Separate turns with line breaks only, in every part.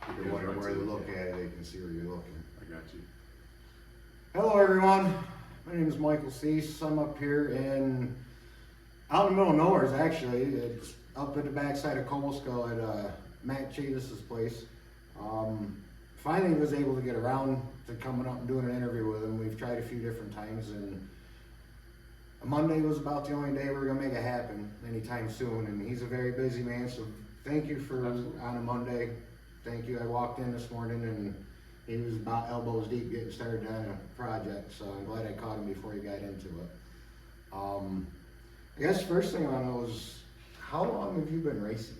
If you're wondering where to look at it, they can see where you're looking.
I got you.
Hello everyone, my name is Michael Cease. I'm up here out in the middle of nowhere actually. It's up at the backside of Coastal at Matt Chavis's place. Finally was able to get around to coming up and doing an interview with him. We've tried a few different times, and Monday was about the only day we were gonna make it happen anytime soon. And he's a very busy man, so thank you for
Absolutely.
on a Monday. Thank you. I walked in this morning and he was about elbows deep getting started on a project, so I'm glad I caught him before he got into it. I guess first thing I want to know is, how long have you been racing?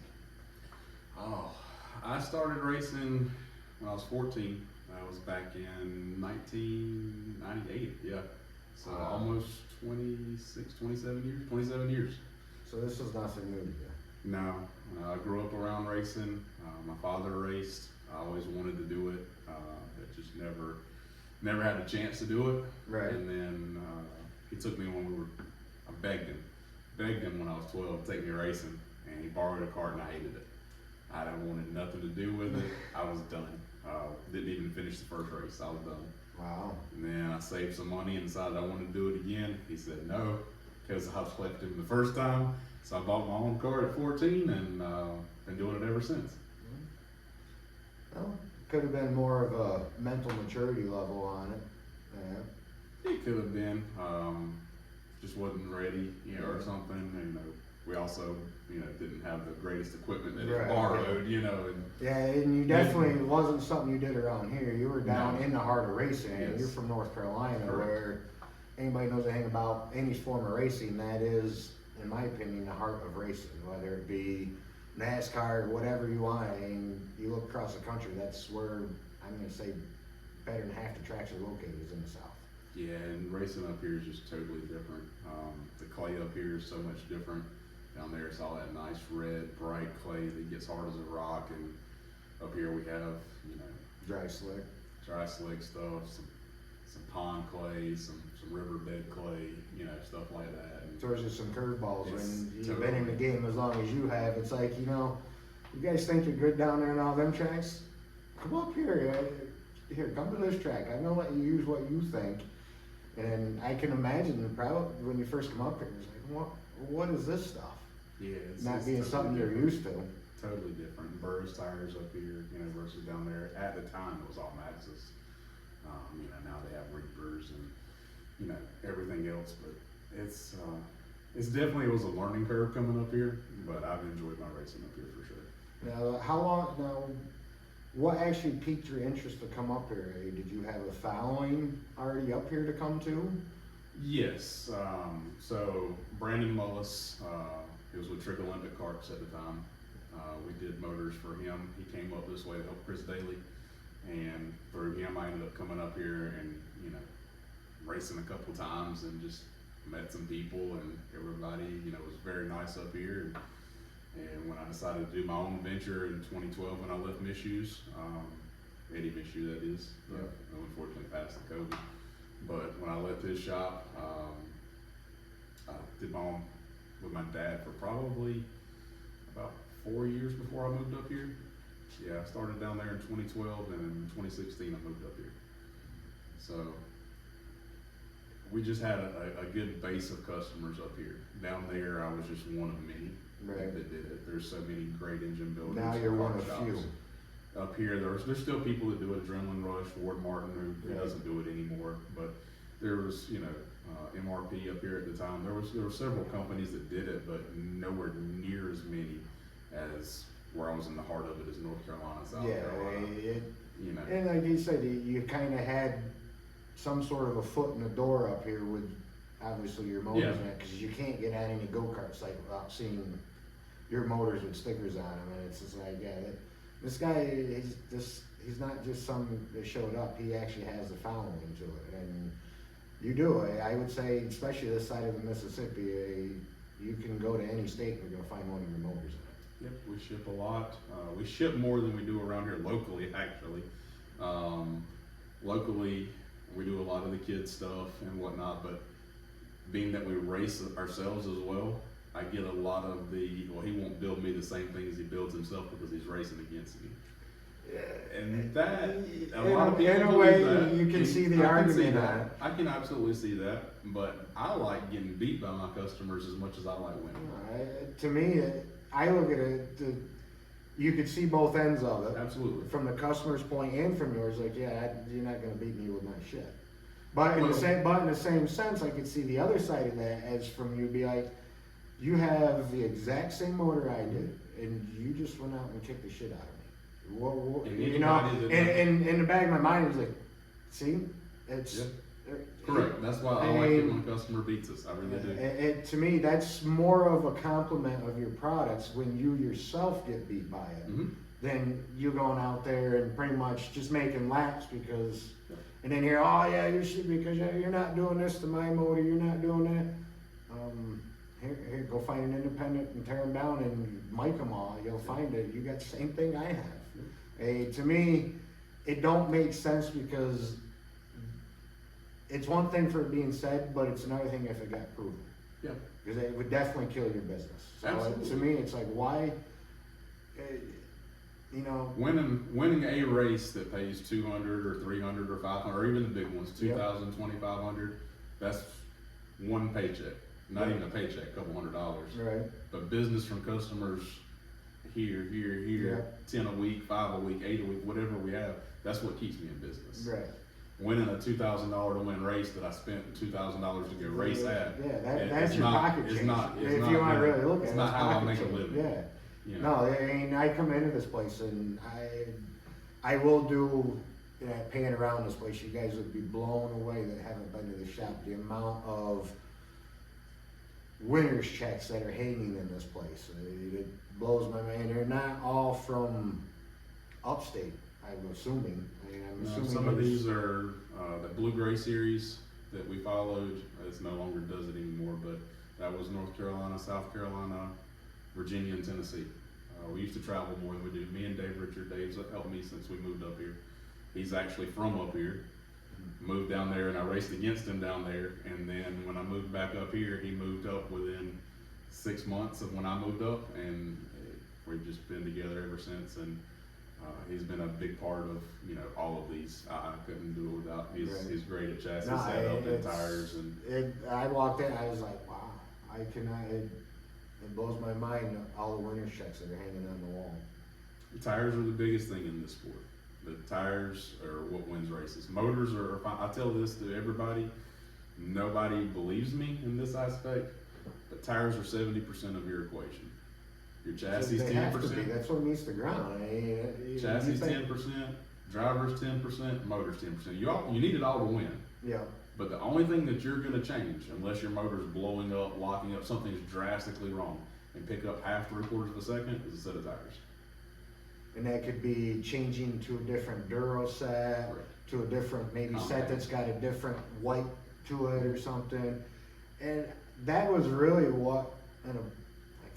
Oh, I started racing when I was 14. That was back in 1998, yeah. So
Wow.
almost 27 years.
So this is nothing new to you.
No, I grew up around racing. My father raced. I always wanted to do it, but just never had a chance to do it.
Right.
And then he took me when I begged him when I was 12 to take me racing, and he borrowed a cart and I hated it. I wanted nothing to do with it. I was done. Didn't even finish the first race. I was done.
Wow.
And then I saved some money and decided I wanted to do it again. He said no, because I left him the first time. So I bought my own car at 14 and been doing it ever since.
Well, could have been more of a mental maturity level on it. Yeah.
It could have been, just wasn't ready, or something. And we also, didn't have the greatest equipment that
Right,
is borrowed, and
Yeah, and you definitely wasn't something you did around here. You were down
No.
in the heart of racing.
Yes.
You're from North Carolina,
Correct.
where anybody knows anything about any form of racing, that is, in my opinion, the heart of racing. Whether it be NASCAR or whatever you want, and you look across the country, that's where I'm going to say better than half the tracks are located is in the South.
yeah, and racing up here is just totally different. The clay up here is so much different. Down there it's all that nice red, bright clay that gets hard as a rock, and up here we have,
Dry slick.
dry slick stuff, some pond clay, some riverbed clay, stuff like that. And
Throws you some curveballs.
It's
When you've
totally-
been in the game as long as you have, it's like, you guys think you're good down there in all them tracks? Come up here. Here, come to this track. I'm gonna let you use what you think. And I can imagine probably when you first come up here, it's like, what is this stuff?
yeah, it's
Not being
totally
something you're
different.
used to.
Totally different. Burris tires up here, versus down there. At the time, it was all Maxxis. Now they have Reapers and everything else. But it's definitely, it was a learning curve coming up here. But I've enjoyed my racing up here for sure.
Now, what actually piqued your interest to come up here? Did you have a following already up here to come to?
Yes. So Brandon Mullis, he was with Trick Olympic Carts at the time. We did motors for him. He came up this way to help Chris Daly, and through him I ended up coming up here and racing a couple times and just met some people, and everybody was very nice up here. And when I decided to do my own venture in 2012 when I left Mishu's, Eddie Mishu that is,
Yep.
unfortunately passed to COVID. But when I left his shop, I did my own with my dad for probably about 4 years before I moved up here. Yeah, I started down there in 2012, and in 2016 I moved up here. So we just had a good base of customers up here. Down there, I was just one of many
Right.
that did it. There's so many great engine builders.
Now
and
you're
car
one of
shops.
few.
Up here, there's still people that do it. Adrenaline Rush, Ward Martin, who
Right.
doesn't do it anymore. But there was, MRP up here at the time. There were several companies that did it, but nowhere near as many as where I was in the heart of it as North Carolina, South Carolina.
And like you said, you kind of had some sort of a foot in the door up here with obviously your motors
Yeah.
in it, because you can't get on any go-kart site without seeing your motors with stickers on them, and it's just like, this guy, he's not just some that showed up, he actually has a following to it, and you do. I would say, especially this side of the Mississippi, you can go to any state and you're gonna find one of your motors in it.
Yep, we ship a lot. We ship more than we do around here locally, actually. Locally, we do a lot of the kids stuff and whatnot, but being that we race ourselves as well, I get a lot of he won't build me the same things he builds himself because he's racing against me.
Yeah,
And that, a
In
lot of
a-
people
in a
believe
way,
that.
you can
And
see the
I can
argument
see
on
that.
it.
I can absolutely see that, but I like getting beat by my customers as much as I like winning.
To me, I look at it, you could see both ends of it.
Absolutely.
From the customer's point and from yours, like, yeah, you're not gonna beat me with my shit. But in
Well-
the same sense, I could see the other side of that as from you be like, you have the exact same motor I did, and you just went out and kicked the shit out of me.
And
You know,
anybody that-
and in the back of my mind, it's like, see, it's.
Yep. Correct. That's why I like it when a customer beats us. I really do.
To me, that's more of a compliment of your products when you yourself get beat by it
Mhm.
than you going out there and pretty much just making laps because,
Yep.
and then you're, oh yeah, you should because you're not doing this to my motor, you're not doing that. Here, go find an independent and tear them down and mic them all. You'll find it. You got the same thing I have. To me, it don't make sense because it's one thing for it being said, but it's another thing if it got proven.
Yeah.
Because it would definitely kill your business. So
Absolutely.
to me, it's like, why, you know,
Winning a race that pays 200 or 300 or 500 or even the big ones,
Yep.
2,000, 2,500, that's one paycheck. Not even a paycheck, a couple $100.
right?
But business from customers here, 10 a week, 5 a week, 8 a week, whatever we have, that's what keeps me in business.
Right.
Winning a $2,000 to win race that I spent $2,000 to go race at.
Yeah,
it-
that's
it's
your
not-
pocket
it's
change.
not- it's
If
not
you want to
good.
really look at
It's
it,
not
it's
how I
pocket
make a
change.
living.
Yeah.
You know?
No, I mean, I come into this place and I will do, paying around this place, you guys would be blown away that haven't been to the shop, the amount of winner's checks that are hanging in this place. It blows my mind. They're not all from upstate, I'm assuming. I'm
No,
assuming
some of
there's-
these are the Blue Gray series that we followed. It's no longer does it anymore, but that was North Carolina, South Carolina, Virginia, and Tennessee. We used to travel more than we do. Me and Dave Richard. Dave's helped me since we moved up here. He's actually from up here. Moved down there, and I raced against him down there. And then when I moved back up here, he moved up within 6 months of when I moved up, and we've just been together ever since. And he's been a big part of all of these. I couldn't do it without. He's great at chassis
No,
setup and tires and.
I walked in, I was like, wow, I cannot, it blows my mind, all the winner's checks that are hanging on the wall.
The tires are the biggest thing in this sport. The tires are what wins races. Motors are fine. I tell this to everybody. Nobody believes me in this aspect, but tires are 70% of your equation. Your chassis
They have to be.
10%.
That's what meets the ground.
Chassis
you think-
10%. Drivers 10%. Motors 10%. You need it all to win.
Yeah,
But the only thing that you're going to change, unless your motor's blowing up, locking up, something's drastically wrong, and pick up half, 3/4 of a second, is a set of tires.
and that could be changing to a different Duro set,
Correct.
to a different maybe set
Compact.
that's got a different wipe to it or something. And that was really what, I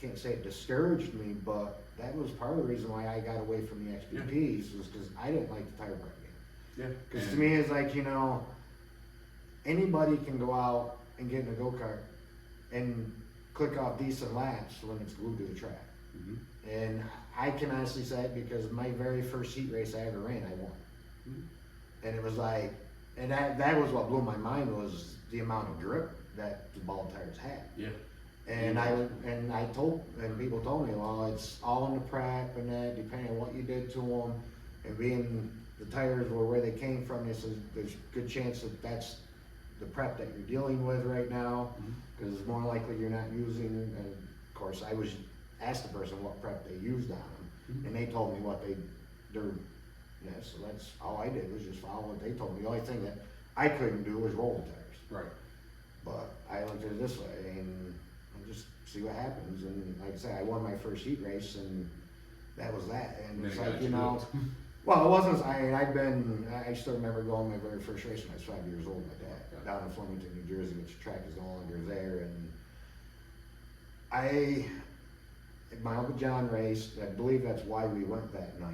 can't say it discouraged me, but that was part of the reason why I got away from the XPPs was because I didn't like the tire prep game.
Yeah.
Because to me, it's like, anybody can go out and get in a go-kart and click off decent laps when it's glued to the track.
Mhm.
And I can honestly say it because my very first heat race I ever ran, I won.
Mhm.
And it was like, and that was what blew my mind was the amount of grip that the ball tires had.
Yeah.
And people told me, well, it's all in the prep and that, depending on what you did to them, and being the tires were where they came from, there's a good chance that that's the prep that you're dealing with right now, because more likely you're not using, and of course, I was asked the person what prep they used on them, and they told me what so that's all I did was just follow what they told me. The only thing that I couldn't do was roll the tires.
Right.
But I looked at it this way, and I'll just see what happens. And like I said, I won my first heat race, and that was that. And it's
Then it
like,
got hooked.
well, it wasn't, I still remember going my very first race when I was 5 years old with my dad,
Okay.
down in Flemington, New Jersey, which the track is no longer there. And my Uncle John raced, I believe that's why we went that night.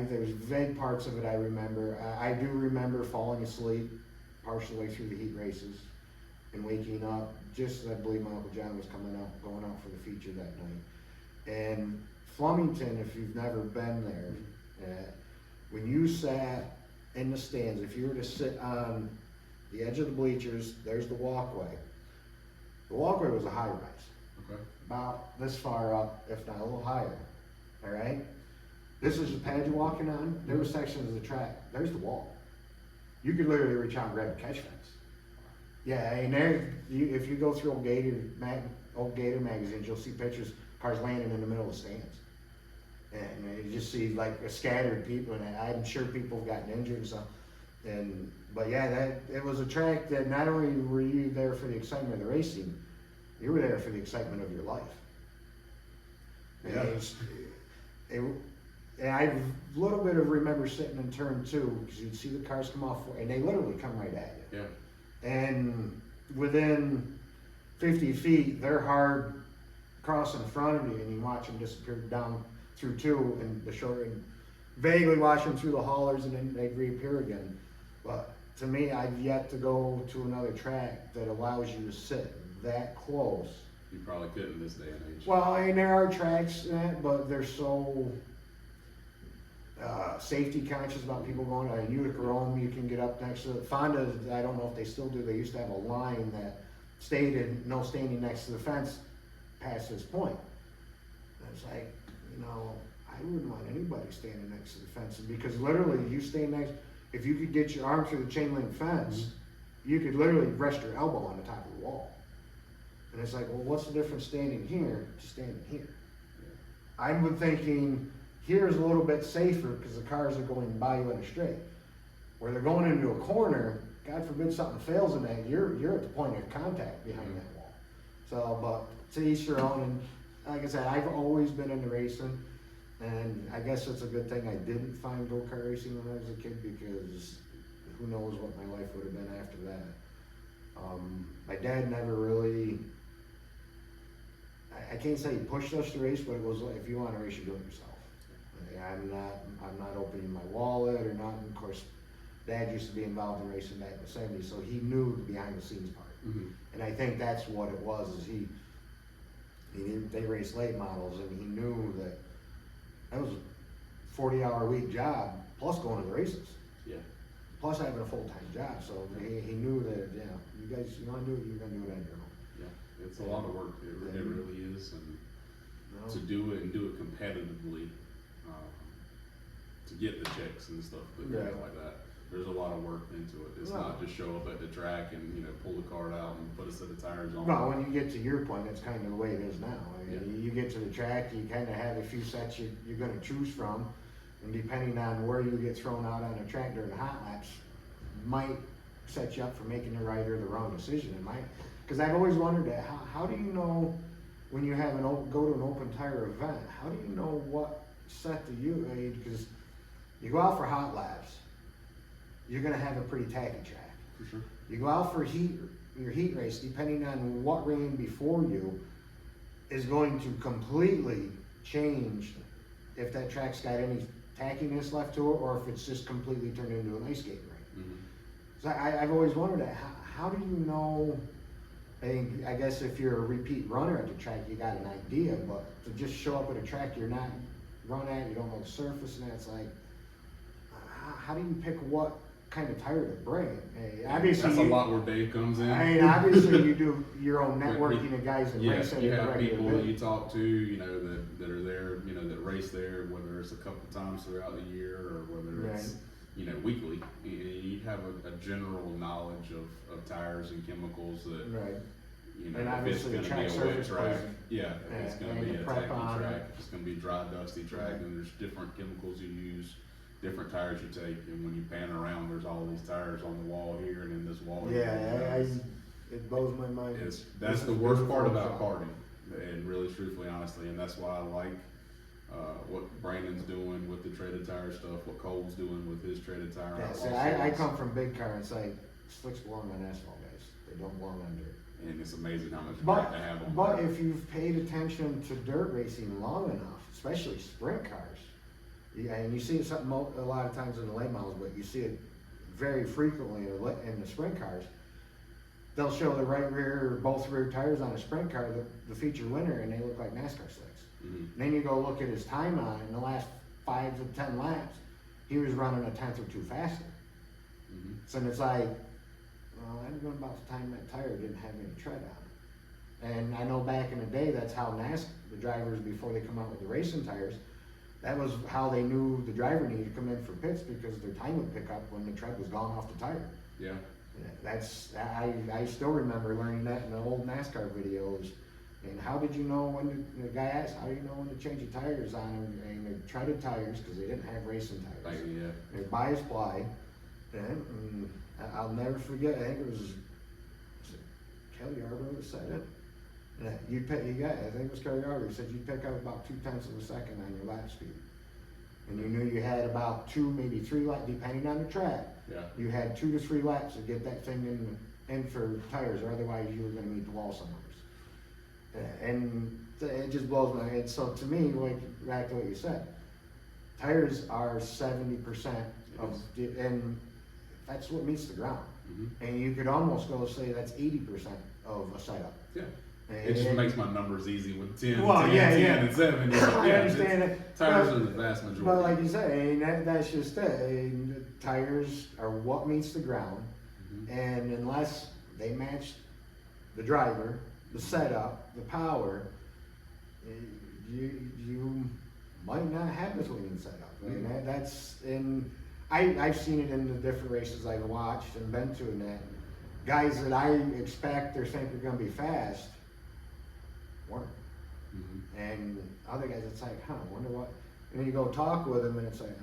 There's vague parts of it I remember. I do remember falling asleep partial way through the heat races and waking up just as I believe my Uncle John was going out for the feature that night. And Flemington, if you've never been there, when you sat in the stands, if you were to sit on the edge of the bleachers, there's the walkway. The walkway was a high rise,
Okay.
about this far up, if not a little higher, all right? This is the pad you're walking on, there were sections of the track, there's the wall. You could literally reach out and grab a catch fence. Yeah, and if you go through old Gator magazines, you'll see pictures, cars landing in the middle of the stands. And you just see like a scattered people, and I'm sure people have gotten injured and stuff. But yeah, it was a track that not only were you there for the excitement of the racing, you were there for the excitement of your life.
Yeah.
And I a little bit of remember sitting in turn 2, because you'd see the cars come off, and they literally come right at you.
Yeah.
And within 50 feet, they're hard cross in front of you, and you watch them disappear down through 2 and the short, and vaguely watch them through the haulers, and then they reappear again. But to me, I've yet to go to another track that allows you to sit that close.
You probably couldn't this day and age.
Well, I mean, there are tracks in it, but they're so safety conscious about people going to Utica Rome. You can get up next to it. Fonda, I don't know if they still do, they used to have a line that stated no standing next to the fence past this point. And it's like, I wouldn't want anybody standing next to the fence, because literally you stand next, if you could get your arm through the chain link fence, you could literally rest your elbow on the top of the wall. And it's like, well, what's the difference standing here to standing here? I'm thinking here's a little bit safer because the cars are going by you at a straight. Where they're going into a corner, God forbid something fails in that, you're at the point of contact behind that wall. So, but to each their own, and like I said, I've always been into racing, and I guess it's a good thing I didn't find go-kart racing when I was a kid, because who knows what my life would have been after that. My dad never really, I can't say he pushed us to race, but it was like, if you want to race, you do it yourself. I'm not opening my wallet or nothing. Of course, Dad used to be involved in racing back in the 70s, so he knew the behind the scenes part.
Mm-hmm.
And I think that's what it was, is they raced late models, and he knew that was a 40-hour week job, plus going to the races.
Yeah.
Plus having a full-time job, so he knew that, you guys, you want to do it, you're going to do it on your own.
Yeah, it's a lot of work, it really is, and
No.
to do it and do it competitively, to get the checks and stuff like that. There's a lot of work into it. It's not just show up at the track and pull the card out and put a set of tires on.
Well, when you get to your point, that's kind of the way it is now. I mean, you get to the track, you kind of have a few sets you're going to choose from, and depending on where you get thrown out on a track during the hot laps, might set you up for making the right or the wrong decision. It might, because I've always wondered that. How do you know when you have go to an open tire event? How do you know what set to you? Because you go out for hot laps, you're going to have a pretty tacky track.
For sure.
You go out for your heat race, depending on what ran before you, is going to completely change if that track's got any tackiness left to it, or if it's just completely turned into an ice skating rink.
Mm-hmm.
So I've always wondered that. How do you know? I guess if you're a repeat runner at the track, you got an idea, but to just show up at a track you're not run at, you don't know the surface, and that's like, how do you pick what kind of tire to bring? Obviously,
that's a lot where Dave comes in.
I mean, obviously you do your own networking of guys in racing.
You have people that you talk to, that are there, that race there, whether it's a couple times throughout the year or whether it's, weekly. You have a general knowledge of tires and chemicals that,
right.
And
And
if it's
obviously
going
the
to be
track
a wet
surface
track,
plays-
if it's going to
and
be
the
a
prep
tacky
on
track,
it.
if it's going to be dry, dusty track,
Right.
then there's different chemicals you use, different tires you take, and when you pan around, there's all these tires on the wall here and in this wall here.
It blows my mind.
That's the worst part about karting, and really truthfully, honestly, and that's why I like what Brandon's doing with the treaded tire stuff, what Cole's doing with his treaded tire.
Yeah, see, I come from big car, and it's like, slicks belong on asphalt, guys. They don't belong on dirt.
And it's amazing how much
But,
grip they have on
but
there.
if you've paid attention to dirt racing long enough, especially sprint cars, and you see it something a lot of times in the late models, but you see it very frequently in the sprint cars, they'll show the right rear or both rear tires on a sprint car, the feature winner, and they look like NASCAR slicks.
Mm-hmm.
Then you go look at his time on it in the last 5 to 10 laps. he was running a tenth or two faster.
Mhm.
So it's like, well, that was about the time that tire didn't have any tread on it. And I know back in the day, that's how the drivers, before they come out with the racing tires, that was how they knew the driver needed to come in for pits, because their time would pick up when the tread was gone off the tire.
Yeah.
I still remember learning that in the old NASCAR videos. And how did you know when the guy asked, how do you know when to change the tires on them? And they treaded tires, because they didn't have racing tires.
Yeah.
They're bias ply. And I'll never forget, I think it was it Kelly Arbor that said it? And I think it was Kelly Arbor, he said you'd pick up about 0.2 of a second on your lap speed. And you knew you had about 2, maybe 3 laps, depending on the track.
Yeah.
You had 2 to 3 laps to get that thing in for tires, or otherwise you were gonna meet the wall somewhere. And it just blows my head. So to me, like, back to what you said, tires are 70% and that's what meets the ground.
Mm-hmm.
And you could almost go say that's 80% of a setup.
Yeah. It just makes my numbers easy with 10,
well,
10,
yeah,
10,
yeah.
and 7.
I understand it.
Tires are the vast majority.
But like you said, that's just it. Tires are what meets the ground.
Mm-hmm.
And unless they match the driver, the setup, the power, you might not have the clean setup.
Mm-hmm.
I've seen it in the different races I've watched and been to, and that guys that I expect or think are going to be fast weren't.
Mm-hmm.
And other guys, it's like, I wonder what. And then you go talk with them, and it's like,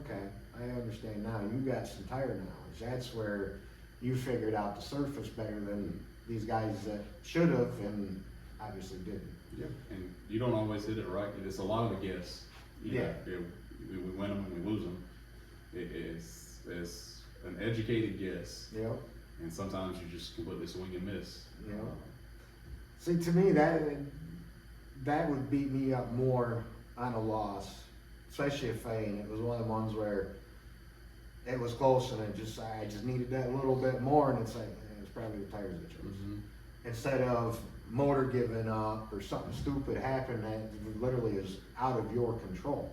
okay, I understand now. You got some tire knowledge. That's where you figured out the surface better than these guys that should have and obviously didn't.
Yeah, and you don't always hit it right. It's a lot of a guess. We win them and we lose them. It's an educated guess.
Yep.
And sometimes you just completely swing and miss.
Yep. See, to me, that would beat me up more on a loss, especially if it was one of the ones where it was close and I just needed that little bit more, and it's like, it's probably the tires that chose.
Mm-hmm.
Instead of motor giving up or something stupid happened that literally is out of your control.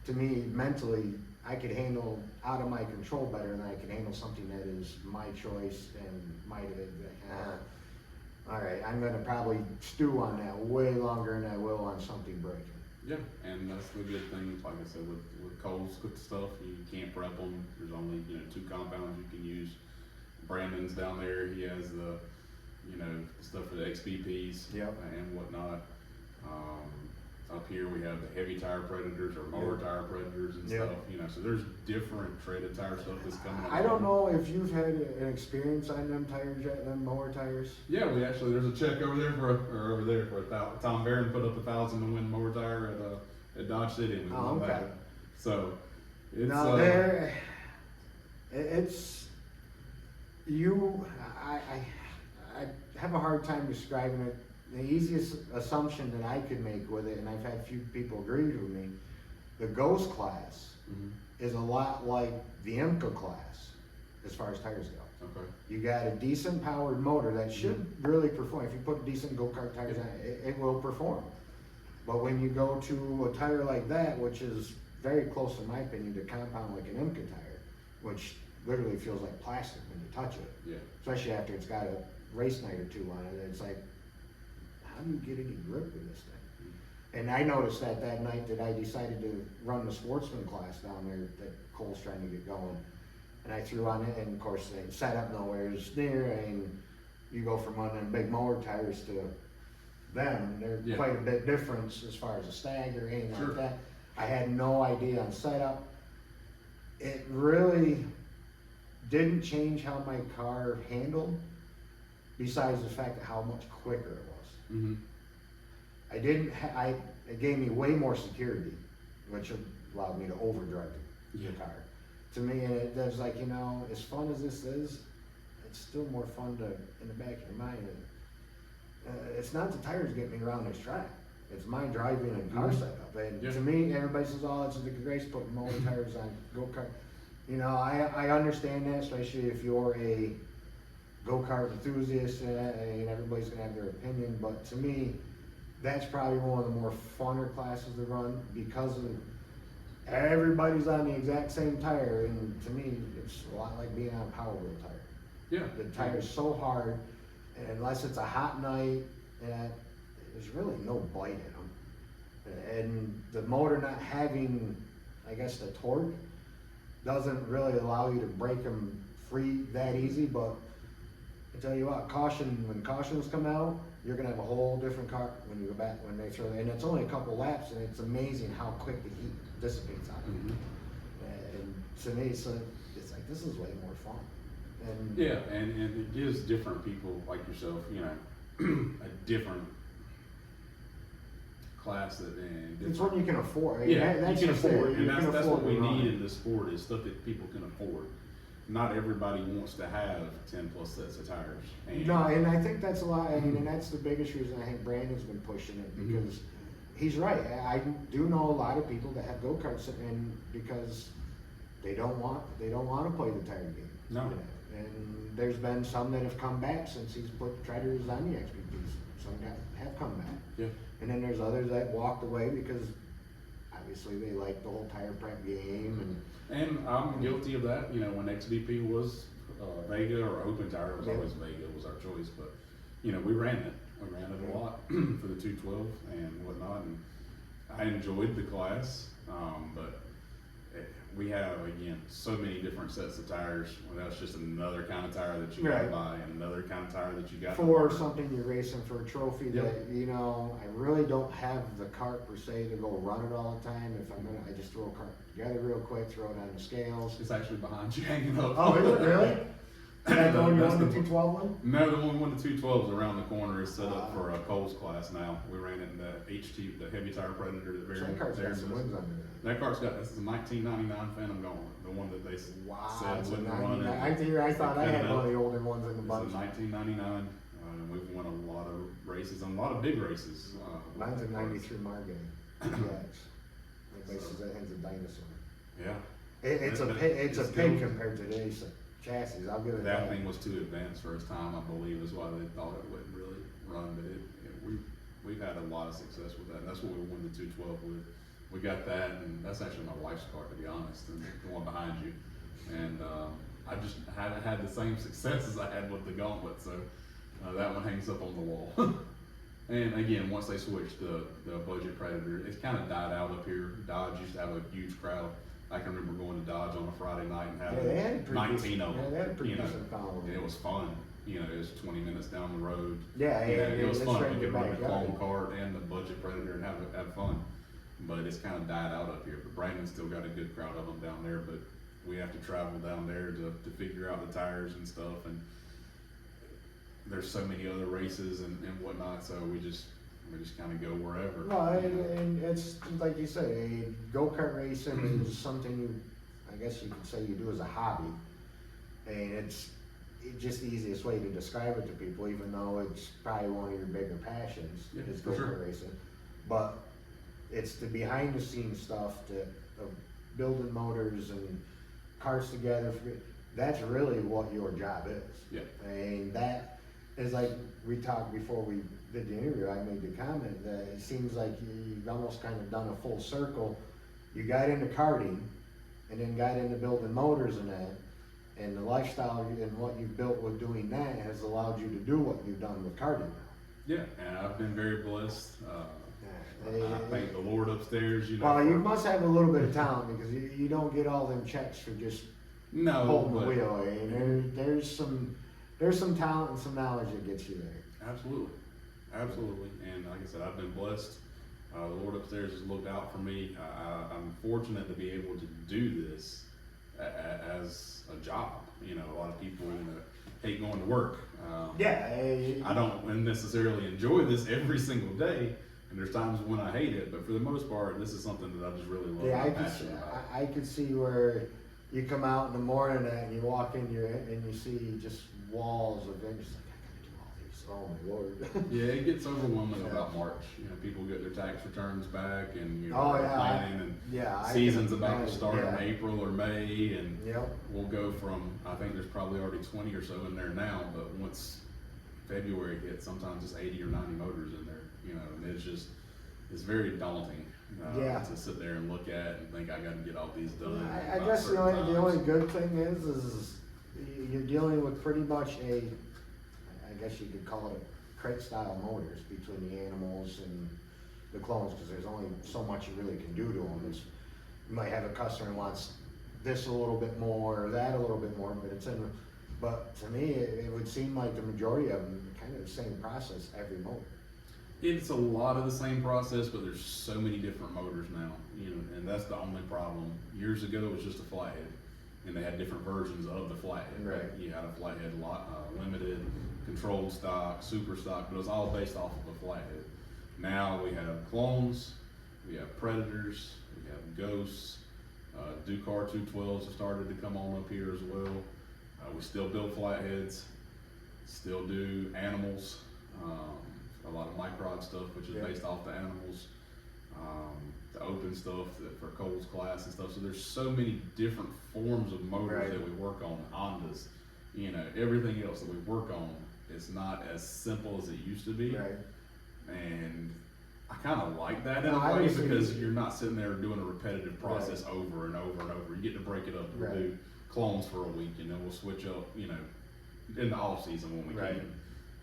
To me, mentally, I could handle out of my control better than I can handle something that is my choice and all right, I'm gonna probably stew on that way longer than I will on something breaking.
Yeah, and that's the good thing. Like I said, with Cole's good stuff, you can't prep them. There's only 2 compounds you can use. Brandon's down there. He has the stuff for the XPPs and whatnot. Up here we have the heavy tire predators or motor tire predators and stuff. So there's different treaded tire stuff that's coming up.
I don't know if you've had an experience on them tires yet, them mower tires.
Yeah, there's a check over there for Tom Barron put up 1,000 to win mower tire at Dodge City. And we won that. So it's
I have a hard time describing it. The easiest assumption that I could make with it, and I've had a few people agree with me, the Ghost class is a lot like the IMCA class as far as tires go.
Okay.
You got a decent powered motor that should really perform. If you put decent go-kart tires on it, it will perform. But when you go to a tire like that, which is very close in my opinion to compound like an IMCA tire, which literally feels like plastic when you touch it, especially after it's got a race night or 2 on it, it's like, how do you get any grip with this thing? And I noticed that night that I decided to run the sportsman class down there that Cole's trying to get going. And I threw on it, and of course they set up nowhere near, and you go from running big mower tires to them, they're quite a bit different as far as a stag or anything like that. I had no idea on setup. It really didn't change how my car handled, besides the fact of how much quicker it was.
Mm-hmm.
It gave me way more security, which allowed me to overdrive the car. To me, and it was like, as fun as this is, it's still more fun in the back of your mind. It's not the tires getting me around this track. It's my driving and car setup. And to me, everybody says, it's a disgrace putting motor tires on go-kart. I understand that, especially if you're a go-kart enthusiast, and everybody's gonna have their opinion, but to me, that's probably one of the more funner classes to run because of everybody's on the exact same tire, and to me, it's a lot like being on a Power Wheel tire.
Yeah.
The tire's so hard, and unless it's a hot night, and there's really no bite in them. And the motor not having, I guess, the torque doesn't really allow you to break them free that easy, but I tell you what, when cautions come out, you're gonna have a whole different car when you go back, when they throw it, and it's only a couple laps, and it's amazing how quick the heat dissipates out of it. And to me, so it's like, this is way more fun. And
Yeah, and it gives different people like yourself, you know, a different class that, and
it's what you can afford.
yeah,
That's
you can
just it.
afford,
You
and
can
that's what
afford
we
to run
need
it.
in this sport is stuff that people can afford. Not everybody wants to have 10 plus sets of tires. And
No, and I think that's a lot, I mean, and that's the biggest reason I think Brandon's been pushing it, because he's right. I do know a lot of people that have go-karts, and because they don't want to play the tire game.
No.
You know? And there's been some that have come back since he's put tires on the XPPs. Some have come back.
Yeah.
And then there's others that walked away because obviously they like the whole tire prep game,
And I'm guilty of that. You know, when XDP was Vega or Open Tire, it was always Vega was our choice. But you know, we ran it. We ran it a lot for the 212 and whatnot, and I enjoyed the class. But we have again so many different sets of tires. Well, that's just another kind of tire that you got to
Right.
buy, and another kind of tire that you got
for
to buy.
something you're racing for a trophy
Yep.
that, you know, I really don't have the cart per se to go run it all the time. If I'm gonna, I just throw a cart together real quick, throw it on the scales.
It's actually behind you, hanging up.
Oh, is it really? Is that the one you
That's
won the
the-
212 one?
No, the one the 212s around the corner is set up for a Coles class now. We ran it in the HT, the heavy tire Predator. The very
That cart's
there
got some
was-
wins under that.
That car's got, this is a 1999 Phantom Gauntlet, the one that they
Wow,
said
it's a
wouldn't run
99.
it.
I thought I
They cut
had
it
one
up.
of the older ones in the
It's
bunch.
a 1999, and we've won a lot of races, and a lot of big races. with
Mine's a
that car.
93 Margate. GX. Everybody says that thing's a dinosaur.
Yeah,
It's a
That-
pig, it's a
it's
pig
still-
compared to today's chassis. I'll give it
that thing was too advanced for its time, I believe, is why they thought it wouldn't really run, but we've had a lot of success with that, and that's what we won the 212 with. We got that, and that's actually my wife's car, to be honest, and the one behind you. And I just haven't had the same success as I had with the Gauntlet, so that one hangs up on the wall. And again, once they switched the budget Predator, it's kind of died out up here. Dodge used to have a huge crowd. I can remember going to Dodge on a Friday night and
Yeah, they had a
having
pretty
19
decent-
of them.
yeah, they had a pretty
you know.
decent following.
And it was fun. You know, it was 20 minutes down the road.
Yeah,
You know,
yeah,
it was
it's
fun.
right in
We
your
could run the
backyard.
clone cart and the budget Predator and have fun. But it's kind of died out up here. But Brandon's still got a good crowd of them down there. But we have to travel down there to figure out the tires and stuff. And there's so many other races and whatnot. So we just kind of go wherever.
No,
you know.
and it's like you say, go-kart racing is something I guess you could say you do as a hobby. And it's just the easiest way to describe it to people, even though it's probably one of your bigger passions,
Yeah,
is
for
go-kart
sure.
racing. But it's the behind-the-scenes stuff of building motors and cars together. That's really what your job is.
Yeah.
And that is like we talked before we did the interview. I made the comment that it seems like you've almost kind of done a full circle. You got into karting, and then got into building motors and that. And the lifestyle and what you've built with doing that has allowed you to do what you've done with karting now.
Yeah, and I've been very blessed.
Yeah.
I thank the Lord upstairs, you know.
Well, you
for-
must have a little bit of talent because you don't get all them checks for just
no,
holding the
but
wheel. And there's some talent and some knowledge that gets you there.
absolutely, absolutely. And like I said, I've been blessed. The Lord upstairs has looked out for me. I'm fortunate to be able to do this as a job. You know, a lot of people hate going to work. I don't necessarily enjoy this every single day, and there's times when I hate it. But for the most part, this is something that I just really love.
Yeah,
and I'm passionate about.
I could see where you come out in the morning and you walk in and you see just walls of it. You're just like, I gotta do all these. Oh my Lord.
Yeah, it gets overwhelming about March. You know, people get their tax returns back, and you know,
Oh,
they're
yeah,
planning, and
yeah, I
season's
can
about to
imagine,
start
yeah.
in April or May, and
Yep.
we'll go from, I think there's probably already 20 or so in there now, but once February hits, sometimes it's 80 or 90 motors in there, you know, and it's just, is very daunting.
Yeah.
To sit there and look at and think I got to get all these done.
I
about
guess the
certain
only
times.
good thing is you're dealing with pretty much I guess you could call it a crate style motors between the animals and the clones, because there's only so much you really can do to them. You might have a customer who wants this a little bit more, or that a little bit more, but to me, it would seem like the majority of them kind of the same process every motor.
It's a lot of the same process, but there's so many different motors now, and that's the only problem. Years ago, it was just a flathead, and they had different versions of the flathead.
Right.
You had a flathead limited, controlled stock, super stock, but it was all based off of a flathead. Now we have clones, we have predators, we have ghosts. Ducar 212s have started to come on up here as well. We still build flatheads, still do animals. A lot of microd stuff, which is based off the animals, the open stuff for Cole's class and stuff. So there's so many different forms of motors that we work on, Hondas, everything else that we work on. It's not as simple as it used to be.
Right.
And I kind of like that in
No,
a way
obviously
because you're not sitting there doing a repetitive process over and over and over. You get to break it up. We'll do clones for a week, and then we'll switch up, in the off season when we can.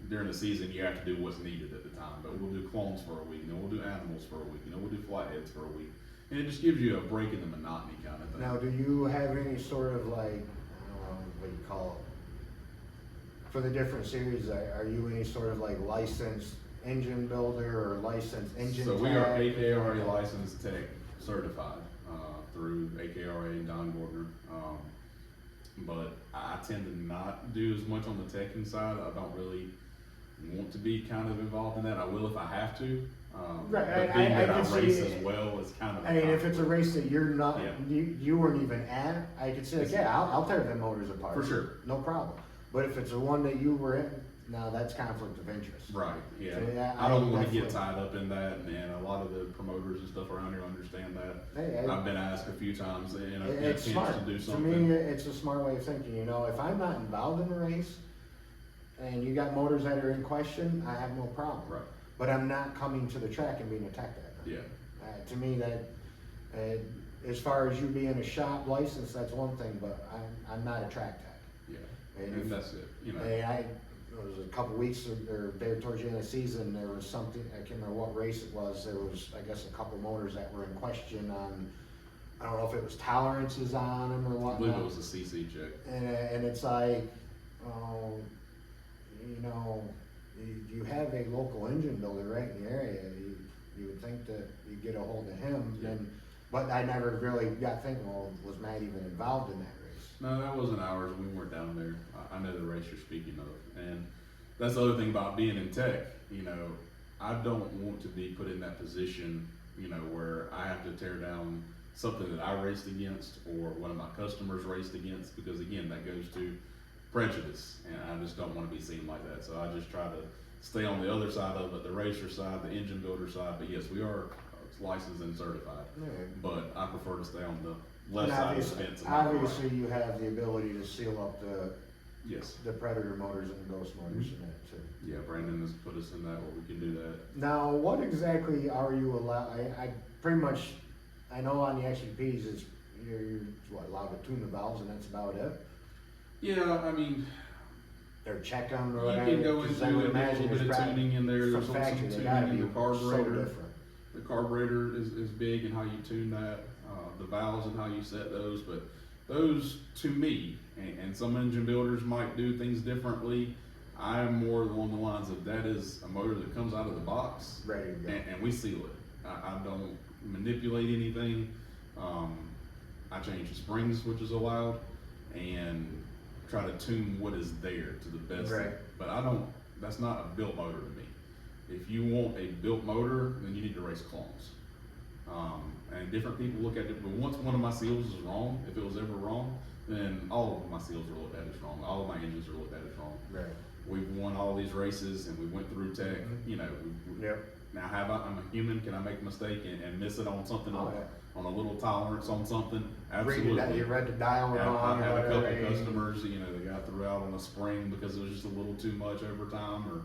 During the season, you have to do what's needed at the time, but we'll do clones for a week, and then we'll do animals for a week, and then we'll do flatheads for a week. And it just gives you a break in the monotony kind of thing.
Now, do you have any sort of like, I don't know what you call it, for the different series, are you any sort of like licensed engine builder or licensed engine
So
tech?
we are AKRA licensed tech certified through AKRA and Don Gordner. But I tend to not do as much on the teching side. I don't really want to be kind of involved in that. I will if I have to. But being that I race as well, it's kind of.
I mean, if it's a race that you're not,
Yeah.
you weren't even at, I could say, like, yeah, I'll tear them motors apart.
For sure.
No problem. But if it's the one that you were in, now that's conflict of interest.
Right, yeah.
So, yeah,
I don't want to get
definitely-
tied up in that, and a lot of the promoters and stuff around here understand that.
Hey,
I've been asked a few times, get a
it's
chance
smart.
to do
To
something.
me, it's a smart way of thinking, if I'm not involved in the race and you got motors that are in question, I have no problem.
Right,
But I'm not coming to the track and being attacked at it.
yeah,
To me, that, as far as you being a shop license, that's one thing, but I'm not a track tech.
yeah,
And
and
if-
that's it,
It was a couple weeks or there towards the end of the season, there was something, I can't remember what race it was, there was, I guess, a couple motors that were in question on, I don't know if it was tolerances on them or
I believe it
whatnot.
was a CC check.
And it's like, you have a local engine builder right in the area, you would think that you'd get a hold of him,
Yeah.
but I never really got thinking, well, was Matt even involved in that race?
No, that wasn't ours. We weren't down there. I know the race you're speaking of, and that's the other thing about being in tech. I don't want to be put in that position, where I have to tear down something that I raced against or one of my customers raced against, because again, that goes to prejudice, and I just don't want to be seen like that. So I just try to stay on the other side of it, the racer side, the engine builder side. But yes, we are licensed and certified, but I prefer to stay on the left side of the fence. And not the right.
Obviously, you have the ability to seal up
Yes.
the Predator motors and the Ghost motors in that too.
Yeah, Brandon has put us in that where we can do that.
Now, what exactly are you allowed, I pretty much, I know on the SUPs is, you're allowed to tune the valves and that's about it?
Yeah, I mean,
Or check them
you
or whatever?
can go
'Cause
into
I would
a
imagine
little bit of
there's probably-
tuning in there.
from
There's some
factory, they
tuning
gotta
in
be
the carburetor.
so different.
The carburetor is big in how you tune that, the valves and how you set those, but those, to me, and some engine builders might do things differently, I'm more along the lines of that is a motor that comes out of the box,
Ready to go.
and we seal it. I don't manipulate anything. I change the springs, which is allowed, and try to tune what is there to the best.
Right.
But that's not a built motor to me. If you want a built motor, then you need to race clones. And different people look at it, but once one of my seals is wrong, if it was ever wrong, then all of my seals are looked at as wrong. All of my engines are looked at as wrong.
Right.
We've won all these races and we went through tech,
Yep.
Now I'm a human, can I make a mistake and miss it on something,
Oh,
on a little tolerance on something?
Read
Absolutely.
it, you read the dial wrong.
I've had a
or
couple
whatever.
customers, they got threw out on a spring because it was just a little too much over time, or